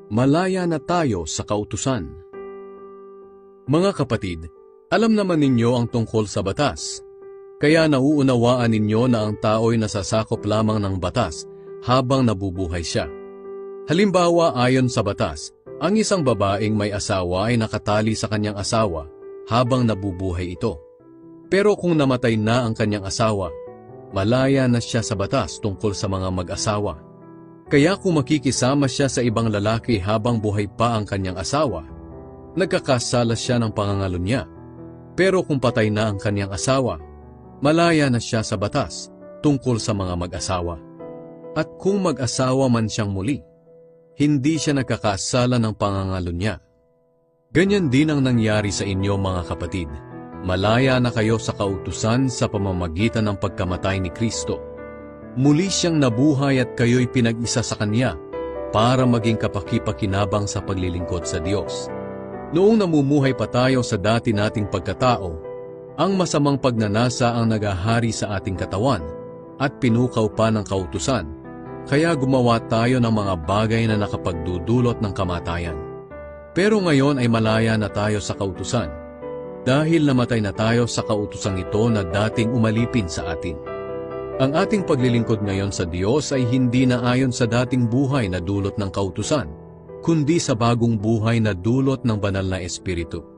malaya na tayo sa kautusan. Mga kapatid, alam naman ninyo ang tungkol sa batas. Kaya nauunawaan ninyo na ang tao'y nasasakop lamang ng batas habang nabubuhay siya. Halimbawa, ayon sa batas, ang isang babaeng may asawa ay nakatali sa kanyang asawa habang nabubuhay ito. Pero kung namatay na ang kanyang asawa, malaya na siya sa batas tungkol sa mga mag-asawa. Kaya kung makikisama siya sa ibang lalaki habang buhay pa ang kanyang asawa, nagkakasala siya ng pangangalo niya. Pero kung patay na ang kanyang asawa, malaya na siya sa batas tungkol sa mga mag-asawa. At kung mag-asawa man siyang muli, hindi siya nagkakasala ng pangangalo niya. Ganyan din ang nangyari sa inyo mga kapatid. Malaya na kayo sa kautusan sa pamamagitan ng pagkamatay ni Kristo. Muli siyang nabuhay at kayo'y pinag-isa sa Kanya para maging kapaki-pakinabang sa paglilingkod sa Diyos. Noong namumuhay pa tayo sa dati nating pagkatao, ang masamang pagnanasa ang nagahari sa ating katawan at pinukaw pa ng kautusan, kaya gumawa tayo ng mga bagay na nakapagdudulot ng kamatayan. Pero ngayon ay malaya na tayo sa kautusan, dahil namatay na tayo sa kautusang ito na dating umalipin sa atin. Ang ating paglilingkod ngayon sa Diyos ay hindi na ayon sa dating buhay na dulot ng kautusan, kundi sa bagong buhay na dulot ng banal na Espiritu.